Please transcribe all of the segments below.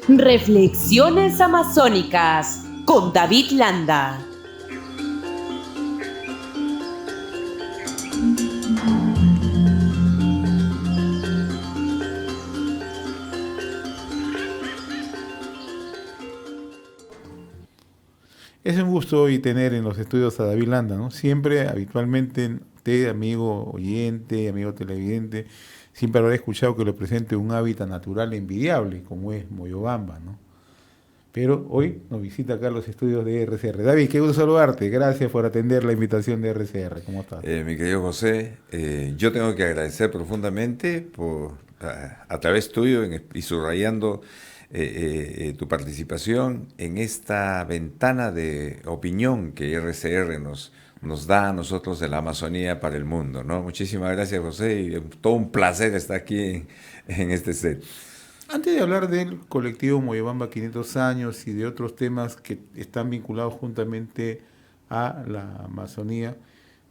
Reflexiones Amazónicas con David Landa. Es un gusto hoy tener en los estudios a David Landa, ¿no? Siempre, habitualmente, usted, amigo oyente, amigo televidente, siempre habrá escuchado que le presente un hábitat natural envidiable, como es Moyobamba, ¿no? Pero hoy nos visita acá los estudios de RCR. David, qué gusto saludarte. Gracias por atender la invitación de RCR. ¿Cómo estás? Mi querido José, yo tengo que agradecer profundamente a través tuyo y subrayando tu participación en esta ventana de opinión que RCR nos da a nosotros de la Amazonía para el mundo, ¿no? Muchísimas gracias, José, y todo un placer estar aquí en este set. Antes de hablar del colectivo Moyobamba 500 años y de otros temas que están vinculados juntamente a la Amazonía,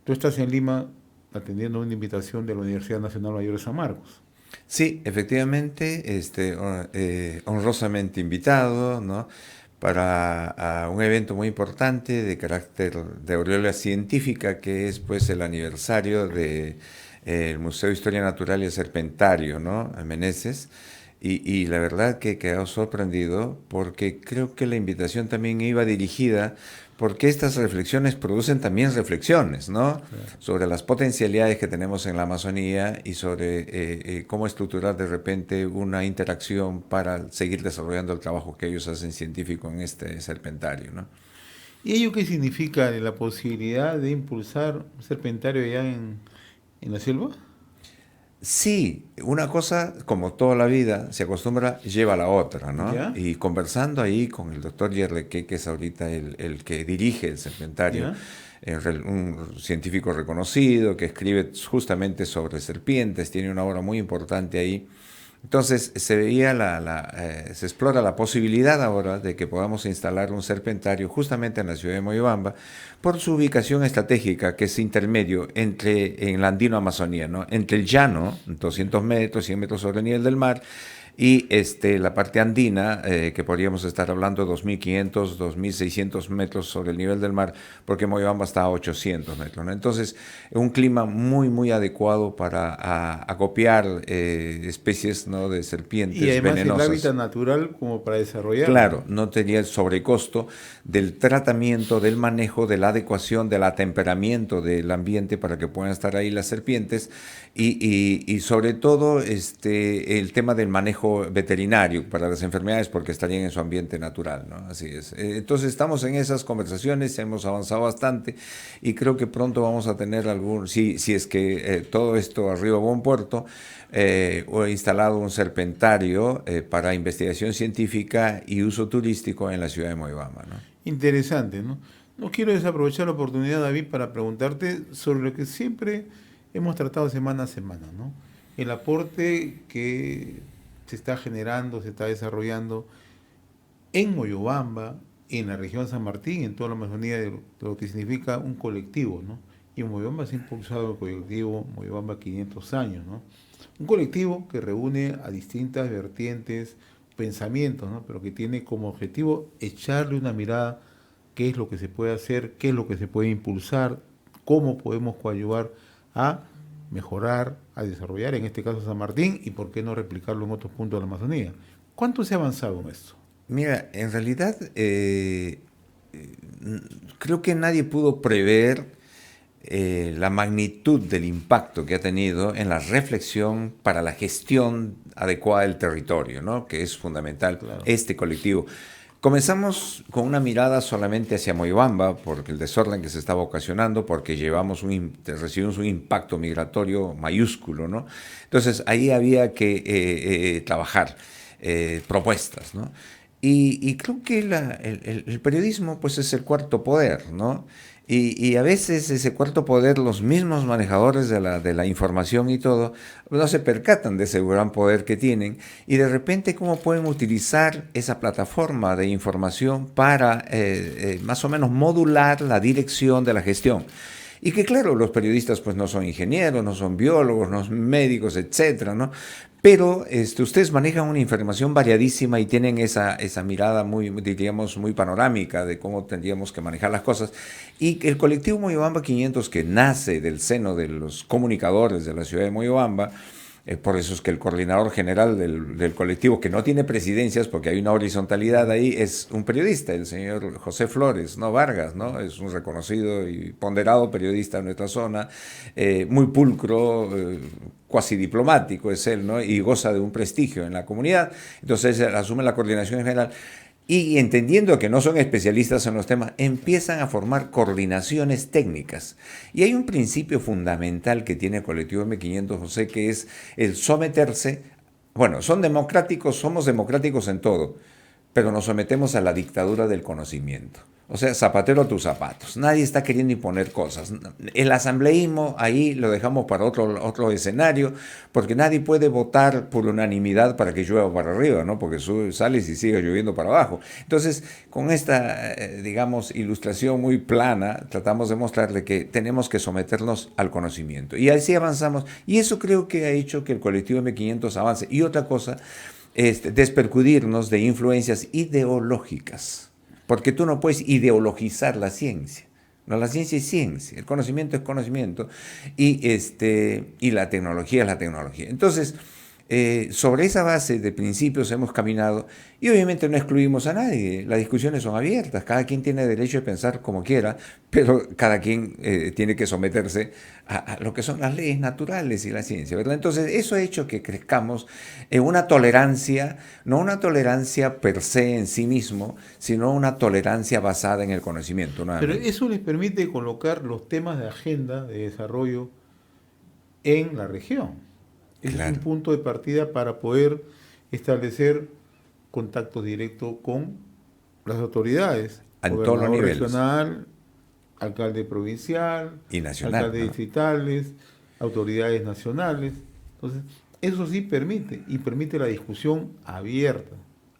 tú estás en Lima atendiendo una invitación de la Universidad Nacional Mayor de San Marcos. Sí, efectivamente, honrosamente invitado, ¿no? Para un evento muy importante de carácter de aureola científica, que es pues el aniversario del Museo de Historia Natural y el Serpentario, ¿no? En Meneses. Y la verdad que he quedado sorprendido porque creo que la invitación también iba dirigida porque estas reflexiones producen también reflexiones, ¿no? Claro. Sobre las potencialidades que tenemos en la Amazonía y sobre cómo estructurar de repente una interacción para seguir desarrollando el trabajo que ellos hacen científico en este serpentario, ¿no? ¿Y ello qué significa la posibilidad de impulsar un serpentario allá en la selva? Sí, una cosa, como toda la vida, se acostumbra, lleva a la otra, ¿no? ¿Ya? Y conversando ahí con el doctor Yerleque, que es ahorita el que dirige el serpentario, ¿Ya? un científico reconocido que escribe justamente sobre serpientes, tiene una obra muy importante ahí. Entonces se veía se explora la posibilidad ahora de que podamos instalar un serpentario justamente en la ciudad de Moyobamba por su ubicación estratégica, que es intermedio en la andino-amazonía, ¿no? Entre el llano, 200 metros, 100 metros sobre el nivel del mar, y la parte andina, que podríamos estar hablando de 2.500, 2.600 metros sobre el nivel del mar, porque Moyobamba está a 800 metros, ¿no? Entonces, un clima muy, muy adecuado para acopiar especies, ¿no? De serpientes Y además el venenosas. hábitat natural como para desarrollarlo. Claro, no tenía el sobrecosto del tratamiento, del manejo, de la adecuación, del atemperamiento del ambiente para que puedan estar ahí las serpientes y sobre todo el tema del manejo veterinario para las enfermedades porque estarían en su ambiente natural, ¿no? Así es. Entonces estamos en esas conversaciones, hemos avanzado bastante y creo que pronto vamos a tener si es que todo esto arriba a buen puerto, o instalado un serpentario para investigación científica y uso turístico en la ciudad de Moyobamba, ¿no? Interesante, ¿no? No quiero desaprovechar la oportunidad, David, para preguntarte sobre lo que siempre hemos tratado semana a semana, ¿no? El aporte que se está generando, se está desarrollando en Moyobamba, en la región San Martín, en toda la Amazonía, de lo que significa un colectivo, ¿no? Y en Moyobamba se ha impulsado el colectivo Moyobamba 500 años, ¿no? Un colectivo que reúne a distintas vertientes, pensamientos, ¿no? Pero que tiene como objetivo echarle una mirada qué es lo que se puede hacer, qué es lo que se puede impulsar, cómo podemos coadyuvar a mejorar, a desarrollar, en este caso San Martín, y por qué no replicarlo en otros puntos de la Amazonía. ¿Cuánto se ha avanzado en esto? Mira, en realidad creo que nadie pudo prever la magnitud del impacto que ha tenido en la reflexión para la gestión adecuada del territorio, ¿no? Que es fundamental, Claro. este colectivo. Comenzamos con una mirada solamente hacia Moyobamba, porque el desorden que se estaba ocasionando, porque recibimos un impacto migratorio mayúsculo, ¿no? Entonces ahí había que trabajar propuestas, ¿no? Y creo que el periodismo pues es el cuarto poder, ¿no? Y a veces ese cuarto poder, los mismos manejadores de la información y todo, no se percatan de ese gran poder que tienen y de repente cómo pueden utilizar esa plataforma de información para más o menos modular la dirección de la gestión. Y que claro, los periodistas pues no son ingenieros, no son biólogos, no son médicos, etcétera, ¿no? Pero ustedes manejan una información variadísima y tienen esa mirada muy, diríamos, muy panorámica de cómo tendríamos que manejar las cosas. Y el colectivo Moyobamba 500, que nace del seno de los comunicadores de la ciudad de Moyobamba, por eso es que el coordinador general del colectivo, que no tiene presidencias porque hay una horizontalidad ahí, es un periodista, el señor José Flores, no Vargas, ¿no? Es un reconocido y ponderado periodista de nuestra zona, muy pulcro, cuasi diplomático es él, ¿no? Y goza de un prestigio en la comunidad. Entonces él asume la coordinación general. Y entendiendo que no son especialistas en los temas, empiezan a formar coordinaciones técnicas. Y hay un principio fundamental que tiene el colectivo M500, José, que es el someterse. Bueno, somos democráticos en todo, pero nos sometemos a la dictadura del conocimiento. O sea, zapatero a tus zapatos. Nadie está queriendo imponer cosas. El asambleísmo ahí lo dejamos para otro escenario, porque nadie puede votar por unanimidad para que llueva para arriba, ¿no? Porque sales y sigue lloviendo para abajo. Entonces, con esta, digamos, ilustración muy plana, tratamos de mostrarle que tenemos que someternos al conocimiento. Y así avanzamos. Y eso creo que ha hecho que el colectivo M500 avance. Y otra cosa, despercudirnos de influencias ideológicas. Porque tú no puedes ideologizar la ciencia. No, la ciencia es ciencia, el conocimiento es conocimiento y la tecnología es la tecnología. Entonces, sobre esa base de principios hemos caminado y obviamente no excluimos a nadie. Las discusiones son abiertas, cada quien tiene derecho de pensar como quiera, pero cada quien tiene que someterse a lo que son las leyes naturales y la ciencia, ¿verdad? Entonces, eso ha hecho que crezcamos en una tolerancia, no una tolerancia per se en sí mismo, sino una tolerancia basada en el conocimiento. Pero eso les permite colocar los temas de agenda de desarrollo en la región. Ese es un punto de partida para poder establecer contactos directos con las autoridades. En todos los niveles. Regional, alcalde provincial, y nacional, alcaldes distritales, autoridades nacionales. Entonces, eso sí permite la discusión abierta.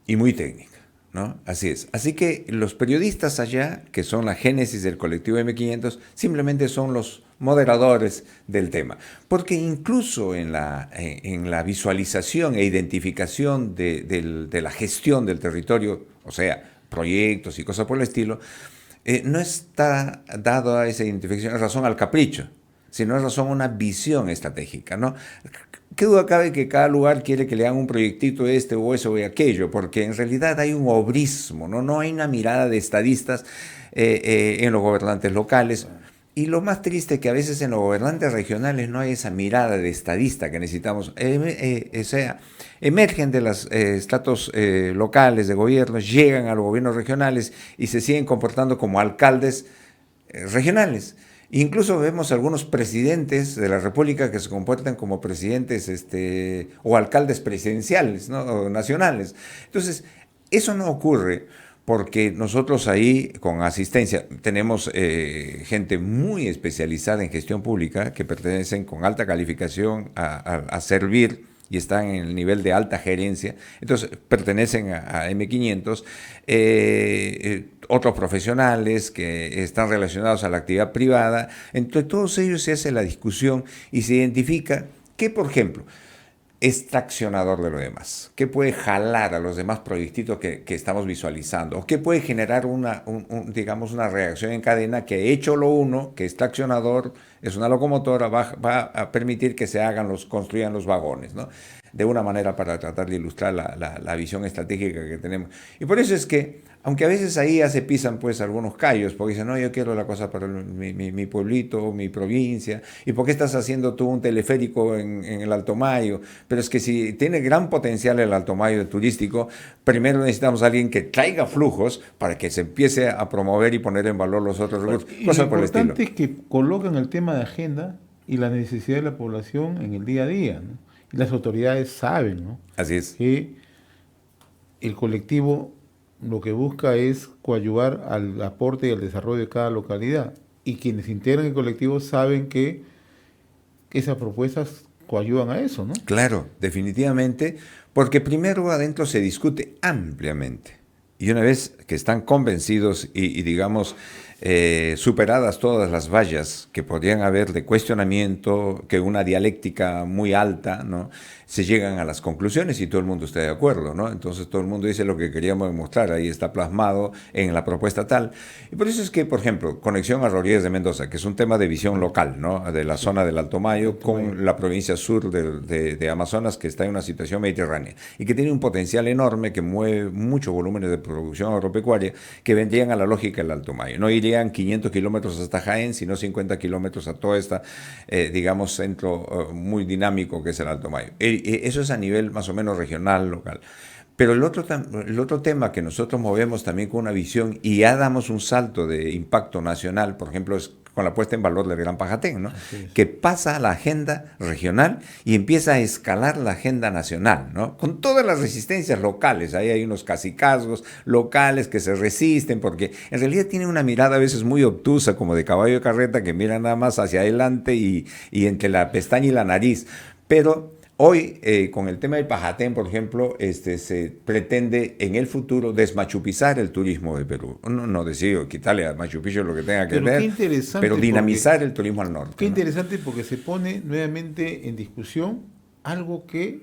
Y muy técnica, ¿no? Así es. Así que los periodistas allá, que son la génesis del colectivo M500, simplemente son los moderadores del tema. Porque incluso en la visualización e identificación de la gestión del territorio, o sea, proyectos y cosas por el estilo, no está dado a esa identificación en razón al capricho, sino en razón a una visión estratégica, ¿no? ¿Qué duda cabe que cada lugar quiere que le hagan un proyectito o eso o aquello? Porque en realidad hay un obrismo, ¿no? No hay una mirada de estadistas en los gobernantes locales. Y lo más triste es que a veces en los gobernantes regionales no hay esa mirada de estadista que necesitamos. O sea, emergen de los estratos locales de gobierno, llegan a los gobiernos regionales y se siguen comportando como alcaldes regionales. Incluso vemos algunos presidentes de la República que se comportan como presidentes o alcaldes presidenciales, ¿no? O nacionales. Entonces, eso no ocurre porque nosotros ahí, con asistencia, tenemos gente muy especializada en gestión pública que pertenecen con alta calificación a servir y están en el nivel de alta gerencia, entonces pertenecen a M500, otros profesionales que están relacionados a la actividad privada. Entre todos ellos se hace la discusión y se identifica que, por ejemplo, es traccionador de lo demás, qué puede jalar a los demás proyectitos que estamos visualizando, o qué puede generar digamos, una reacción en cadena que, hecho lo uno, que es traccionador, es una locomotora, va a permitir que se construyan los vagones, ¿no? De una manera para tratar de ilustrar la visión estratégica que tenemos. Y por eso es que, aunque a veces ahí ya se pisan pues algunos callos, porque dicen, no, yo quiero la cosa para mi pueblito, mi provincia, ¿y por qué estás haciendo tú un teleférico en el Alto Mayo? Pero es que si tiene gran potencial el Alto Mayo turístico, primero necesitamos a alguien que traiga flujos para que se empiece a promover y poner en valor los otros recursos. Cosas por el estilo. Lo importante es que colocan el tema de agenda y la necesidad de la población en el día a día, ¿no? Y las autoridades saben, ¿no? Así es. Que el colectivo lo que busca es coadyuvar al aporte y al desarrollo de cada localidad. Y quienes integran el colectivo saben que esas propuestas coadyuvan a eso, ¿no? Claro, definitivamente, porque primero adentro se discute ampliamente. Y una vez que están convencidos y digamos, superadas todas las vallas que podrían haber de cuestionamiento, que una dialéctica muy alta, ¿no? se llegan a las conclusiones y todo el mundo está de acuerdo, ¿no? Entonces todo el mundo dice lo que queríamos demostrar, ahí está plasmado en la propuesta tal. Y por eso es que, por ejemplo, conexión a Rodríguez de Mendoza, que es un tema de visión local, ¿no? De la zona del Alto Mayo con la provincia sur de Amazonas, que está en una situación mediterránea y que tiene un potencial enorme, que mueve muchos volúmenes de producción agropecuaria que vendrían a la lógica del Alto Mayo. No irían 500 kilómetros hasta Jaén, sino 50 kilómetros a toda esta, digamos, centro muy dinámico que es el Alto Mayo. Eso es a nivel más o menos regional, local. Pero el otro tema que nosotros movemos también con una visión y ya damos un salto de impacto nacional, por ejemplo, es con la puesta en valor del Gran Pajatén, ¿no? Que pasa a la agenda regional y empieza a escalar la agenda nacional, ¿no? Con todas las resistencias locales. Ahí hay unos cacicazgos locales que se resisten porque en realidad tienen una mirada a veces muy obtusa, como de caballo de carreta, que mira nada más hacia adelante y entre la pestaña y la nariz. Pero hoy, con el tema del Pajatén, por ejemplo, se pretende en el futuro desmachupizar el turismo de Perú. No decir quitarle a Machu Picchu lo que tenga que ver, pero dinamizar el turismo al norte. Qué interesante, porque se pone nuevamente en discusión algo que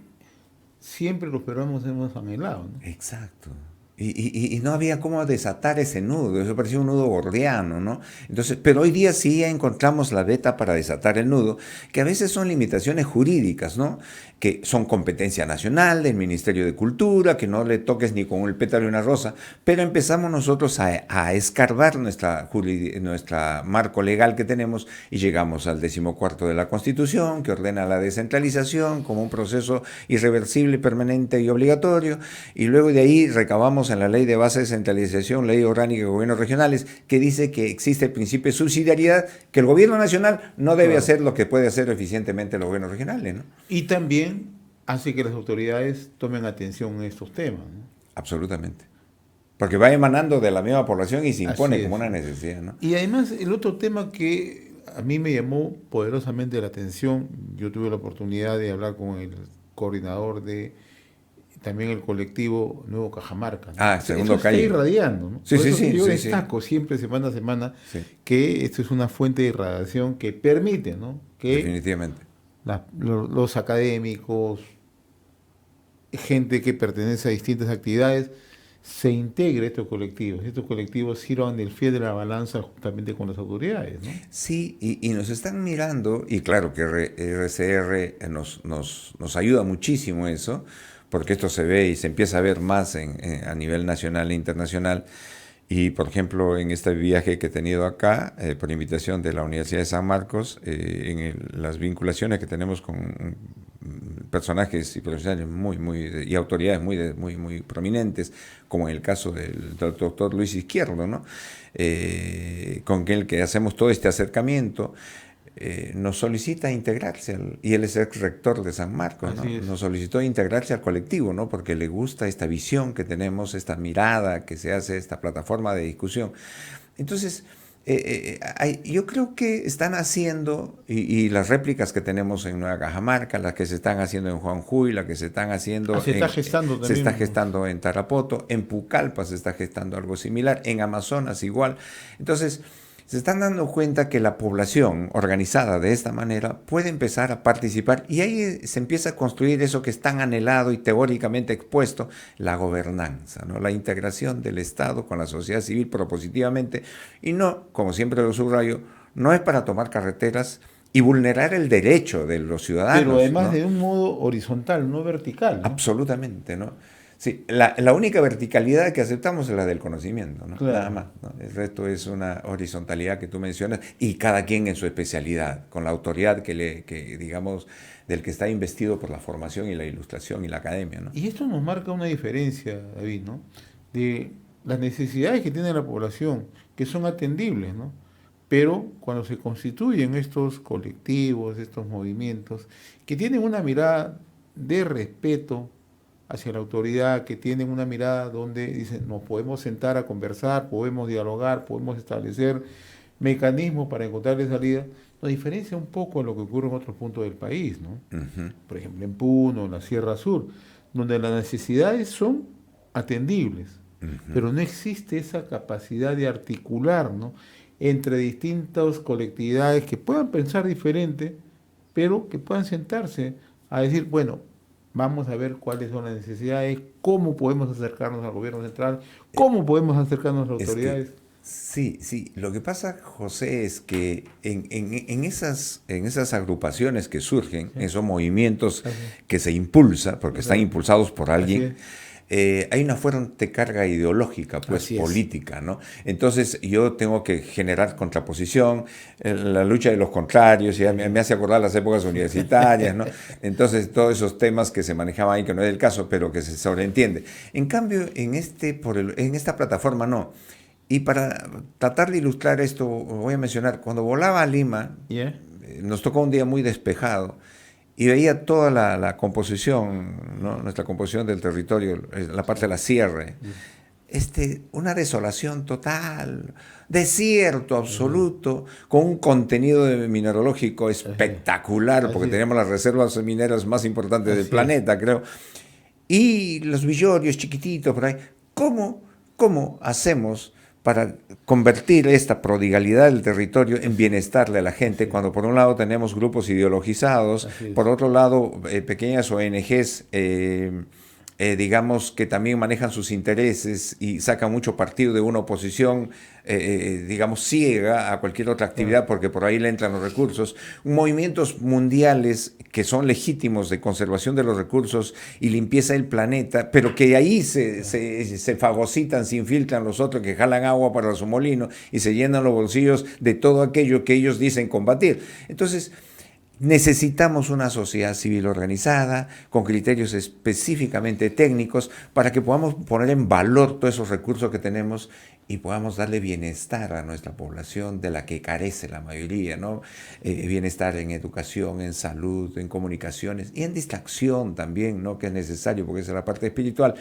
siempre los peruanos hemos anhelado, ¿no? Exacto. Y no había cómo desatar ese nudo, eso parecía un nudo gordiano, ¿no? Entonces, pero hoy día sí ya encontramos la beta para desatar el nudo, que a veces son limitaciones jurídicas, ¿no? Que son competencia nacional del Ministerio de Cultura, que no le toques ni con el pétalo de una rosa, pero empezamos nosotros a escarbar nuestra marco legal que tenemos y llegamos al 14º de la Constitución, que ordena la descentralización como un proceso irreversible, permanente y obligatorio, y luego de ahí recabamos en la Ley de Base de Descentralización, Ley Orgánica de Gobiernos Regionales, que dice que existe el principio de subsidiariedad, que el gobierno nacional no debe hacer lo que puede hacer eficientemente los gobiernos regionales, ¿no? Y también hace que las autoridades tomen atención en estos temas, ¿no? Absolutamente. Porque va emanando de la misma población y se impone como una necesidad, ¿no? Y además, el otro tema que a mí me llamó poderosamente la atención, yo tuve la oportunidad de hablar con el coordinador de también el colectivo Nuevo Cajamarca, ¿no? Segundo Eso calle. está irradiando, ¿no? Sí, Por sí, eso sí. yo destaco siempre, semana a semana, que esto es una fuente de irradiación que permite, ¿no? Que definitivamente. los académicos, gente que pertenece a distintas actividades, se integre a estos colectivos sirvan del fiel de la balanza justamente con las autoridades, ¿no? Sí, y nos están mirando, y claro que RCR nos ayuda muchísimo eso, porque esto se ve y se empieza a ver más a nivel nacional e internacional. Y, por ejemplo, en este viaje que he tenido acá, por invitación de la Universidad de San Marcos, las vinculaciones que tenemos con personajes y profesionales y autoridades muy prominentes, como en el caso del doctor Luis Izquierdo, ¿no? Con el que hacemos todo este acercamiento, nos solicita integrarse, y él es ex rector de San Marcos, ¿no? Nos solicitó integrarse al colectivo, ¿no? Porque le gusta esta visión que tenemos, esta mirada que se hace, esta plataforma de discusión. Entonces, yo creo que están haciendo, y las réplicas que tenemos en Nueva Cajamarca, las que se están haciendo en Juanjuy, las que se están haciendo se está gestando en Tarapoto, en Pucallpa se está gestando algo similar, en Amazonas igual. Entonces, se están dando cuenta que la población organizada de esta manera puede empezar a participar, y ahí se empieza a construir eso que es tan anhelado y teóricamente expuesto, la gobernanza, ¿no? La integración del Estado con la sociedad civil propositivamente, y no, como siempre lo subrayo, no es para tomar carreteras y vulnerar el derecho de los ciudadanos. Pero además, ¿no?, de un modo horizontal, no vertical, ¿no? Absolutamente, ¿no? Sí, la única verticalidad que aceptamos es la del conocimiento, ¿no? Claro. Nada más, ¿no? El resto es una horizontalidad que tú mencionas, y cada quien en su especialidad, con la autoridad que digamos, del que está investido por la formación y la ilustración y la academia, ¿no? Y esto nos marca una diferencia, David, ¿no?, de las necesidades que tiene la población, que son atendibles, ¿no? Pero cuando se constituyen estos colectivos, estos movimientos, que tienen una mirada de respeto hacia la autoridad, que tienen una mirada donde dicen, nos podemos sentar a conversar, podemos dialogar, podemos establecer mecanismos para encontrarle salida, nos diferencia un poco de lo que ocurre en otros puntos del país, ¿no? Por ejemplo, en Puno, en la Sierra Sur, donde las necesidades son atendibles, pero no existe esa capacidad de articular, ¿no?, entre distintas colectividades que puedan pensar diferente, pero que puedan sentarse a decir, bueno, Vamos a ver cuáles son las necesidades, cómo podemos acercarnos al gobierno central, cómo podemos acercarnos a las Es que, autoridades. sí, sí. Lo que pasa, José, es que en esas agrupaciones que surgen, Sí. esos movimientos Así, que se impulsan, porque están así impulsados por es. alguien, hay una fuerte carga ideológica, pues Así es. política, ¿no? Entonces yo tengo que generar contraposición, la lucha de los contrarios, ya me hace acordar las épocas universitarias, ¿no? Entonces todos esos temas que se manejaban ahí, que no es el caso, pero que se sobreentiende. En cambio, en esta plataforma no. Y para tratar de ilustrar esto, voy a mencionar, cuando volaba a Lima, ¿Ya? nos tocó un día muy despejado y veía toda la composición, ¿no? Nuestra composición del territorio, la parte de la sierra. Una desolación total, desierto absoluto, con un contenido mineralógico espectacular, Así porque es. tenemos las reservas mineras más importantes del Así es. planeta, creo. Y los villorios chiquititos por ahí. ¿Cómo hacemos para convertir esta prodigalidad del territorio en bienestar de la gente, cuando por un lado tenemos grupos ideologizados, Así es. por otro lado pequeñas ONGs, digamos, que también manejan sus intereses y sacan mucho partido de una oposición, digamos, ciega a cualquier otra actividad porque por ahí le entran los recursos, movimientos mundiales que son legítimos de conservación de los recursos y limpieza del planeta, pero que ahí se fagocitan, se infiltran los otros que jalan agua para su molino y se llenan los bolsillos de todo aquello que ellos dicen combatir. Entonces, necesitamos una sociedad civil organizada, con criterios específicamente técnicos, para que podamos poner en valor todos esos recursos que tenemos y podamos darle bienestar a nuestra población, de la que carece la mayoría, ¿no? Bienestar en educación, en salud, en comunicaciones y en distracción también, ¿no? Que es necesario, porque esa es la parte espiritual.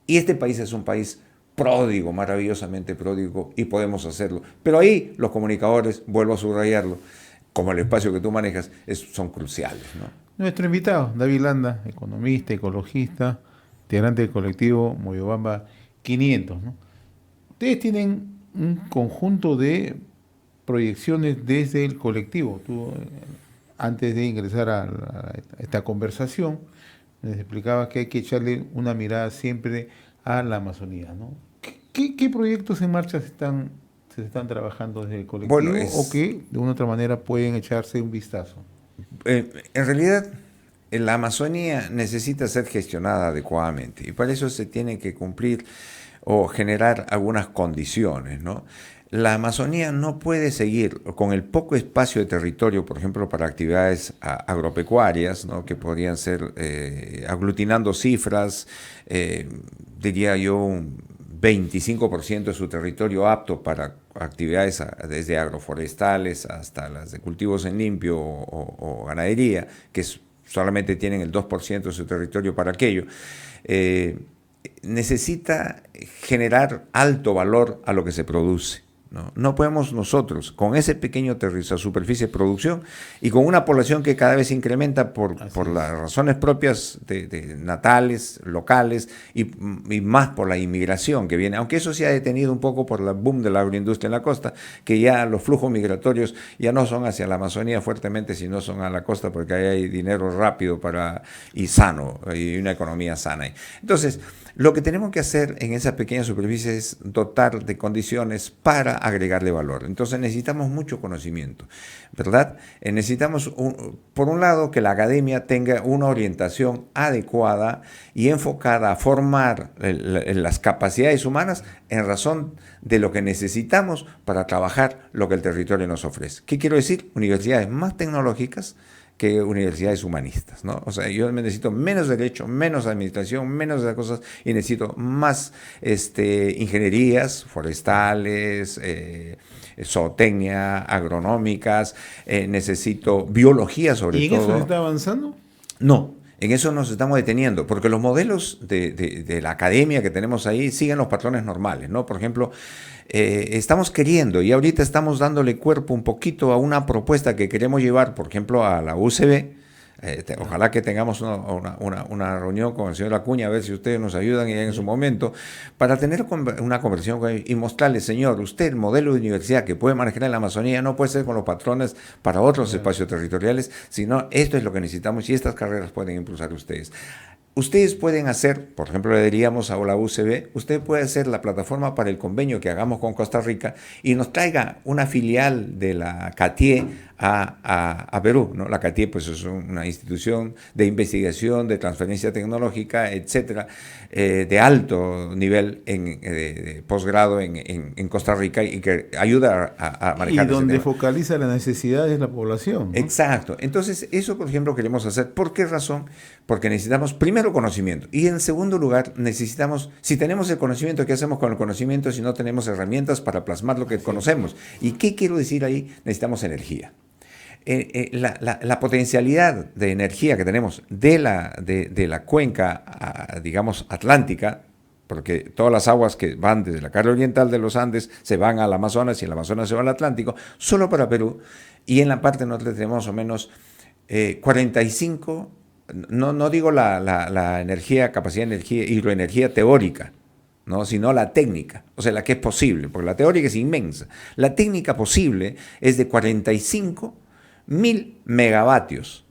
Y este país es un país pródigo, maravillosamente pródigo, y podemos hacerlo. Pero ahí los comunicadores, vuelvo a subrayarlo, como el espacio que tú manejas, son cruciales, ¿no? Nuestro invitado, David Landa, economista, ecologista, integrante del colectivo Moyobamba 500, ¿no? Ustedes tienen un conjunto de proyecciones desde el colectivo. Tú, antes de ingresar a esta conversación, les explicaba que hay que echarle una mirada siempre a la Amazonía, ¿no? ¿Qué proyectos en marcha se están trabajando desde el colectivo Bueno, o que de una u otra manera pueden echarse un vistazo? En realidad, la Amazonía necesita ser gestionada adecuadamente y para eso se tienen que cumplir o generar algunas condiciones, ¿no? La Amazonía no puede seguir con el poco espacio de territorio, por ejemplo, para actividades agropecuarias, ¿no? Que podrían ser, aglutinando cifras, diría yo, un 25% de su territorio apto para actividades desde agroforestales hasta las de cultivos en limpio o ganadería, que solamente tienen el 2% de su territorio para aquello. Necesita generar alto valor a lo que se produce. No podemos nosotros, con ese pequeño superficie de producción y con una población que cada vez se incrementa por las razones propias de natales, locales y más por la inmigración que viene, aunque eso se ha detenido un poco por el boom de la agroindustria en la costa, que ya los flujos migratorios ya no son hacia la Amazonía fuertemente, sino son a la costa porque ahí hay dinero rápido y sano, y una economía sana. Entonces, lo que tenemos que hacer en esa pequeña superficie es dotar de condiciones para agregarle valor. Entonces necesitamos mucho conocimiento, ¿verdad? Necesitamos, por un lado, que la academia tenga una orientación adecuada y enfocada a formar las capacidades humanas en razón de lo que necesitamos para trabajar lo que el territorio nos ofrece. ¿Qué quiero decir? Universidades más tecnológicas que universidades humanistas, ¿no? O sea, yo necesito menos derecho, menos administración, menos de las cosas, y necesito más ingenierías forestales, zootecnia, agronómicas, necesito biología sobre todo. ¿Y en eso se está avanzando? No, en eso nos estamos deteniendo, porque los modelos de la academia que tenemos ahí siguen los patrones normales, ¿no? Por ejemplo, estamos queriendo y ahorita estamos dándole cuerpo un poquito a una propuesta que queremos llevar, por ejemplo, a la UCB, Ojalá que tengamos una reunión con el señor Acuña, a ver si ustedes nos ayudan en su momento, para tener una conversación con él y mostrarle, señor, usted el modelo de universidad que puede manejar en la Amazonía no puede ser con los patrones para otros espacios territoriales, sino esto es lo que necesitamos y estas carreras pueden impulsar ustedes. Ustedes pueden hacer, por ejemplo, le diríamos a la UCB, usted puede hacer la plataforma para el convenio que hagamos con Costa Rica y nos traiga una filial de la CATIE a Perú, ¿no? La CATIE pues es una institución de investigación, de transferencia tecnológica, etcétera, de alto nivel de posgrado en Costa Rica y que ayuda a manejar. Y donde focaliza las necesidades de la población, ¿no? Exacto. Entonces, eso, por ejemplo, queremos hacer. ¿Por qué razón? Porque necesitamos, primero, conocimiento. Y en segundo lugar, necesitamos, si tenemos el conocimiento, ¿qué hacemos con el conocimiento si no tenemos herramientas para plasmar lo que conocemos? ¿Y qué quiero decir ahí? Necesitamos energía. La potencialidad de energía que tenemos de la cuenca, digamos, atlántica, porque todas las aguas que van desde la cara oriental de los Andes se van al Amazonas y el Amazonas se va al Atlántico, solo para Perú, y en la parte norte tenemos más o menos 45, no digo la energía, capacidad de energía, hidroenergía teórica, ¿no? Sino la técnica, o sea, la que es posible, porque la teórica es inmensa. La técnica posible es de 45.000 megavatios,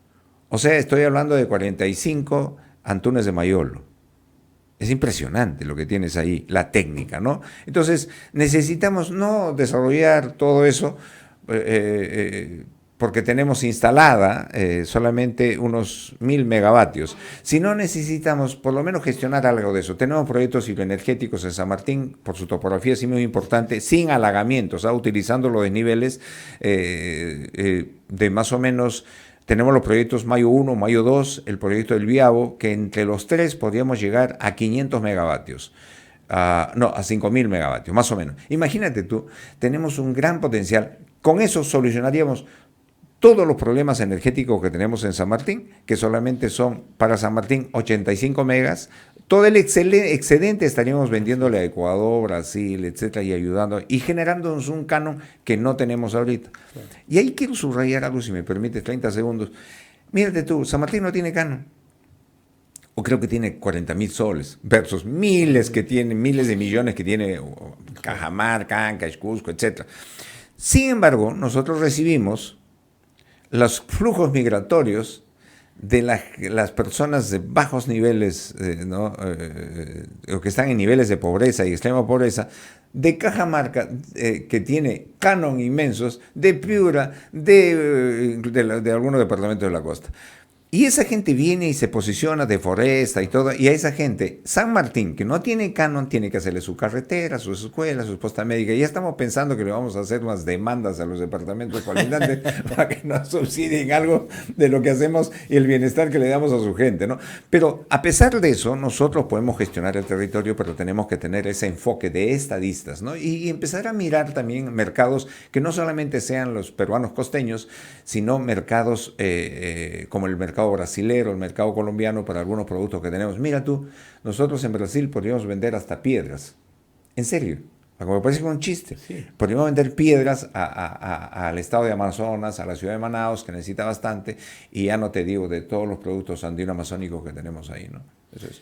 o sea, estoy hablando de 45 Antunes de Mayolo. Es impresionante lo que tienes ahí, la técnica, ¿no? Entonces, necesitamos no desarrollar todo eso porque tenemos instalada solamente unos 1.000 megavatios, sino necesitamos por lo menos gestionar algo de eso. Tenemos proyectos hidroenergéticos en San Martín, por su topografía es muy importante, sin halagamientos, utilizando los desniveles de más o menos. Tenemos los proyectos Mayo 1, Mayo 2, el proyecto del Viabo, que entre los tres podríamos llegar a 500 megavatios. A 5.000 megavatios, más o menos. Imagínate tú, tenemos un gran potencial. Con eso solucionaríamos todos los problemas energéticos que tenemos en San Martín, que solamente son para San Martín 85 megas. Todo el excedente estaríamos vendiéndole a Ecuador, Brasil, etcétera, y ayudando y generándonos un canon que no tenemos ahorita. Claro. Y ahí quiero subrayar algo, si me permite, 30 segundos. Mírate tú, San Martín no tiene canon. O creo que tiene 40.000 soles, versus miles de millones que tiene Cajamarca, Ancash, Cusco, etcétera. Sin embargo, nosotros recibimos los flujos migratorios de las personas de bajos niveles, o que están en niveles de pobreza y extrema pobreza, de Cajamarca, que tiene canon inmensos, de Piura, de algunos departamentos de la costa. Y esa gente viene y se posiciona de foresta y todo, y a esa gente, San Martín, que no tiene canon, tiene que hacerle su carretera, sus escuelas, su posta médica. Ya estamos pensando que le vamos a hacer unas demandas a los departamentos colindantes para que nos subsidien algo de lo que hacemos y el bienestar que le damos a su gente, ¿no? Pero a pesar de eso, nosotros podemos gestionar el territorio, pero tenemos que tener ese enfoque de estadistas, ¿no? Y empezar a mirar también mercados que no solamente sean los peruanos costeños, sino mercados como el mercado brasilero, el mercado colombiano para algunos productos que tenemos. Mira tú, nosotros en Brasil podríamos vender hasta piedras. En serio, como me parece un chiste. Sí. Podríamos vender piedras al estado de Amazonas, a la ciudad de Manaos, que necesita bastante, y ya no te digo de todos los productos andino-amazónicos que tenemos ahí, ¿no? Eso es.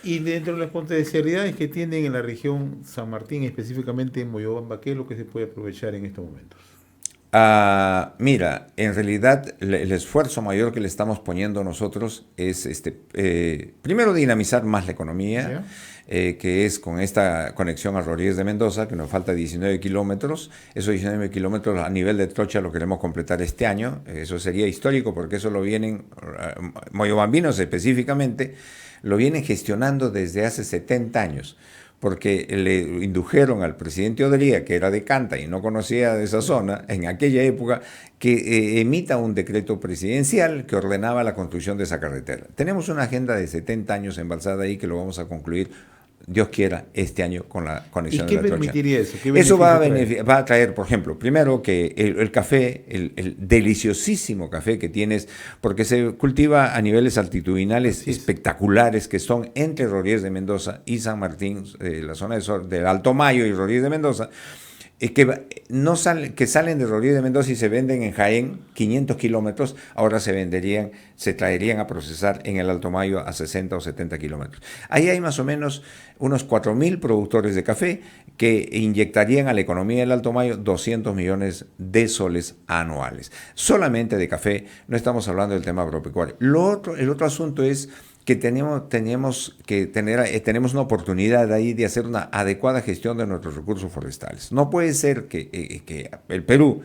Y dentro de las potencialidades que tienen en la región San Martín, específicamente en Moyobamba, ¿qué es lo que se puede aprovechar en estos momentos? Mira, en realidad el esfuerzo mayor que le estamos poniendo nosotros es primero dinamizar más la economía, que es con esta conexión a Rodríguez de Mendoza, que nos falta 19 kilómetros. Esos 19 kilómetros a nivel de trocha lo queremos completar este año. Eso sería histórico porque eso lo vienen, moyobambinos específicamente, lo vienen gestionando desde hace 70 años. Porque le indujeron al presidente Odelía, que era de Canta y no conocía de esa zona, en aquella época, que emita un decreto presidencial que ordenaba la construcción de esa carretera. Tenemos una agenda de 70 años embalsada ahí que lo vamos a concluir, Dios quiera, este año con la conexión de la trocha. ¿Y qué permitiría eso? Eso va a traer, por ejemplo, primero que el café, el deliciosísimo café que tienes, porque se cultiva a niveles altitudinales espectaculares que son entre Rodríguez de Mendoza y San Martín, la zona del Alto Mayo y Rodríguez de Mendoza. que salen de Rodríguez de Mendoza y se venden en Jaén 500 kilómetros, ahora se traerían a procesar en el Alto Mayo a 60 o 70 kilómetros. Ahí hay más o menos unos 4.000 productores de café que inyectarían a la economía del Alto Mayo 200 millones de soles anuales. Solamente de café, no estamos hablando del tema agropecuario. El otro asunto es que tenemos una oportunidad ahí de hacer una adecuada gestión de nuestros recursos forestales. No puede ser que el Perú,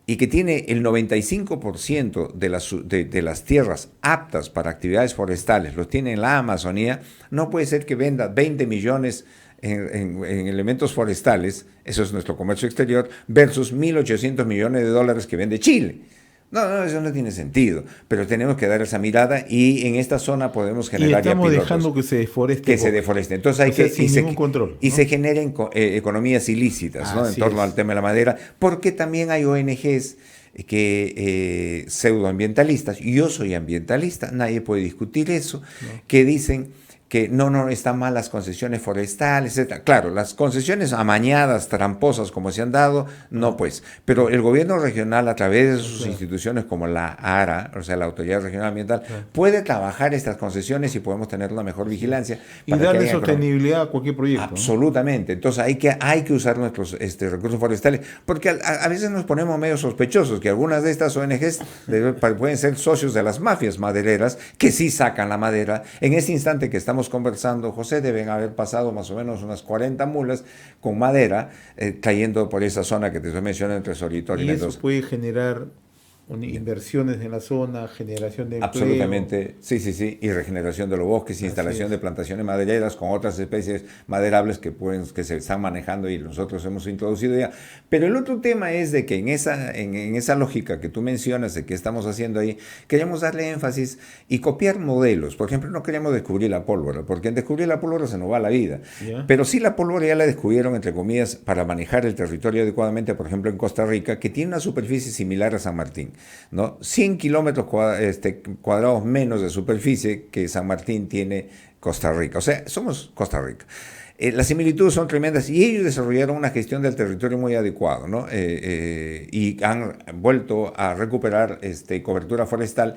y que tiene el 95% de las tierras aptas para actividades forestales, los tiene en la Amazonía, no puede ser que venda 20 millones en elementos forestales, eso es nuestro comercio exterior, versus 1.800 millones de dólares que vende Chile. No, eso no tiene sentido, pero tenemos que dar esa mirada y en esta zona podemos generar y estamos pilotos dejando que se deforeste. que se deforeste. Entonces hay que sin ningún control, y ¿no? se generen economías ilícitas, ¿no? En torno al tema de la madera, porque también hay ONGs que pseudoambientalistas, yo soy ambientalista, nadie puede discutir eso, que dicen que no están mal las concesiones forestales, etc. Claro, las concesiones amañadas, tramposas como se han dado, no pues, pero el gobierno regional a través de sus instituciones como la ARA, o sea, la Autoridad Regional Ambiental, puede trabajar estas concesiones y podemos tener una mejor vigilancia. Y darle sostenibilidad a cualquier proyecto. Absolutamente. ¿No? Entonces hay que usar nuestros recursos forestales, porque a veces nos ponemos medio sospechosos que algunas de estas ONGs pueden ser socios de las mafias madereras que sí sacan la madera. En este instante que estamos conversando, José, deben haber pasado más o menos unas 40 mulas con madera cayendo por esa zona que te estoy mencionando entre Sorito y Mendoza. Eso puede generar inversiones en la zona, generación de empleo. Absolutamente, sí, y regeneración de los bosques, instalación de plantaciones madereras con otras especies maderables que se están manejando y nosotros hemos introducido ya. Pero el otro tema es de que en esa lógica que tú mencionas de qué estamos haciendo ahí, queremos darle énfasis y copiar modelos. Por ejemplo, no queremos descubrir la pólvora, porque en descubrir la pólvora se nos va la vida. ¿Ya? Pero sí la pólvora ya la descubrieron, entre comillas, para manejar el territorio adecuadamente, por ejemplo, en Costa Rica, que tiene una superficie similar a San Martín, ¿no? 100 kilómetros cuadrados menos de superficie que San Martín tiene Costa Rica. O sea, somos Costa Rica. Las similitudes son tremendas y ellos desarrollaron una gestión del territorio muy adecuada, ¿no? Y han vuelto a recuperar cobertura forestal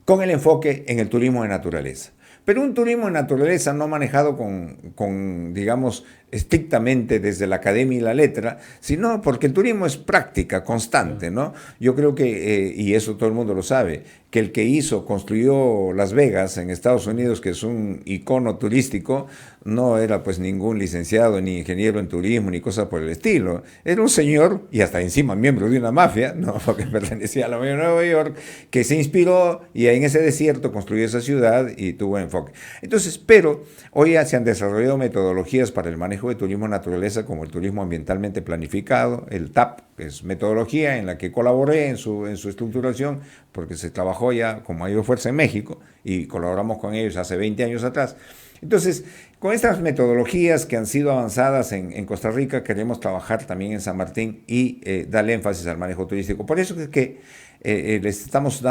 con el enfoque en el turismo de naturaleza. Pero un turismo de naturaleza no manejado con digamos, estrictamente desde la academia y la letra, sino porque el turismo es práctica, constante, ¿no? Yo creo que, y eso todo el mundo lo sabe, que el que construyó Las Vegas en Estados Unidos, que es un icono turístico, no era pues ningún licenciado, ni ingeniero en turismo, ni cosa por el estilo. Era un señor, y hasta encima miembro de una mafia, ¿no? Porque pertenecía a la mafia de Nueva York, que se inspiró y en ese desierto construyó esa ciudad y tuvo enfoque. Entonces, pero hoy ya se han desarrollado metodologías para el manejo de turismo naturaleza, como el turismo ambientalmente planificado, el TAP, que es metodología en la que colaboré en su estructuración, porque se trabajó ya con mayor fuerza en México y colaboramos con ellos hace 20 años atrás. Entonces, con estas metodologías que han sido avanzadas en Costa Rica, queremos trabajar también en San Martín y darle énfasis al manejo turístico. Por eso es que les estamos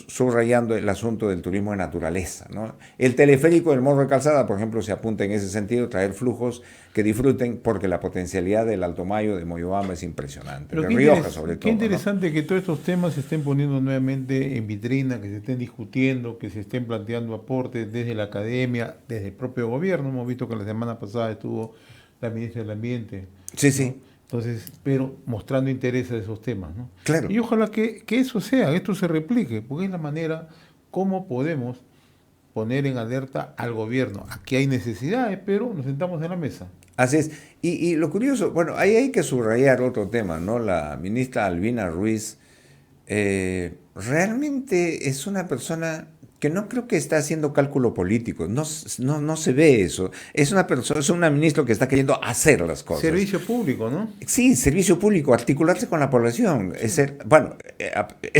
subrayando el asunto del turismo de naturaleza, ¿no? El teleférico del Morro de Calzada, por ejemplo, se apunta en ese sentido, traer flujos que disfruten, porque la potencialidad del Alto Mayo, de Moyobamba, es impresionante. Pero de Rioja, sobre todo. Qué interesante, ¿no? Que todos estos temas se estén poniendo nuevamente en vitrina, que se estén discutiendo, que se estén planteando aportes desde la academia, desde el propio gobierno. Hemos visto que la semana pasada estuvo la ministra del Ambiente. Sí, ¿no? sí. Entonces, pero mostrando interés a esos temas, ¿no? Claro. Y ojalá que eso sea, esto se replique, porque es la manera como podemos poner en alerta al gobierno. Aquí hay necesidades, pero nos sentamos en la mesa. Así es. Y lo curioso, bueno, ahí hay que subrayar otro tema, ¿no? La ministra Albina Ruiz realmente es una persona que no creo que está haciendo cálculo político, no se ve eso. Es una persona, es una ministra que está queriendo hacer las cosas. Servicio público, ¿no? Sí, servicio público, articularse con la población. Es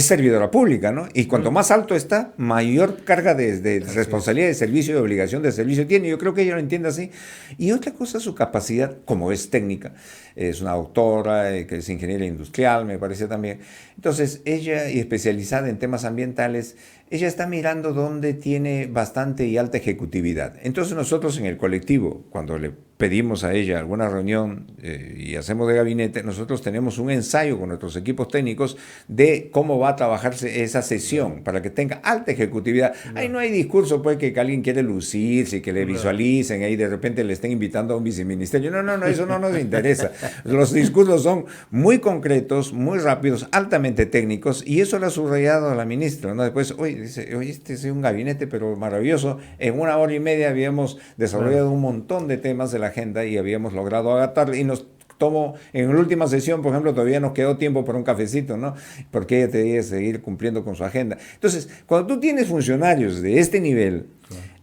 servidora pública, ¿no? Y cuanto más alto está, mayor carga de responsabilidad de servicio y de obligación de servicio tiene. Yo creo que ella lo entiende así. Y otra cosa, su capacidad, como es técnica, es una doctora, que es ingeniera industrial, me parece también. Entonces, ella, y especializada en temas ambientales, ella está mirando dónde tiene bastante y alta ejecutividad. Entonces nosotros en el colectivo, cuando le pedimos a ella alguna reunión y hacemos de gabinete, nosotros tenemos un ensayo con nuestros equipos técnicos de cómo va a trabajarse esa sesión para que tenga alta ejecutividad. Ahí no hay discurso pues que alguien quiere lucirse y que le visualicen, ahí de repente le estén invitando a un viceministerio. No, eso no nos interesa. Los discursos son muy concretos, muy rápidos, altamente técnicos, y eso lo ha subrayado la ministra, ¿no? Después, dice, este es un gabinete pero maravilloso. En 1 hora y media habíamos desarrollado un montón de temas de la agenda y habíamos logrado agatarle, y nos tomó, en la última sesión, por ejemplo, todavía nos quedó tiempo para un cafecito, ¿no? Porque ella tenía que seguir cumpliendo con su agenda. Entonces, cuando tú tienes funcionarios de este nivel,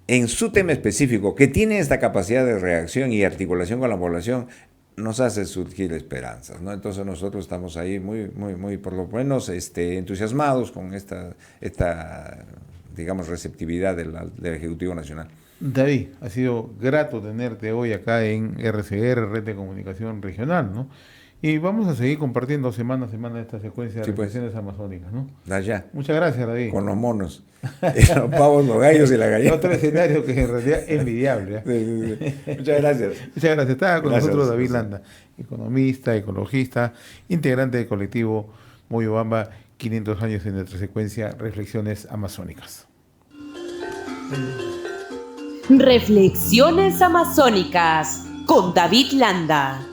en su tema específico, que tienen esta capacidad de reacción y articulación con la población, nos hace surgir esperanzas, ¿no? Entonces nosotros estamos ahí muy por lo menos entusiasmados con esta digamos, receptividad del Ejecutivo Nacional. David, ha sido grato tenerte hoy acá en RCR, Red de Comunicación Regional, ¿no? Y vamos a seguir compartiendo semana a semana esta secuencia de reflexiones amazónicas, ¿no? Allá. Muchas gracias, David. Con los monos, los pavos, los gallos y la gallina. Otro escenario que en realidad es envidiable. Sí. Muchas gracias. Muchas gracias. Estaba con nosotros David Sí. Landa, economista, ecologista, integrante del colectivo Moyobamba, 500 años en nuestra secuencia Reflexiones Amazónicas. Reflexiones amazónicas con David Landa.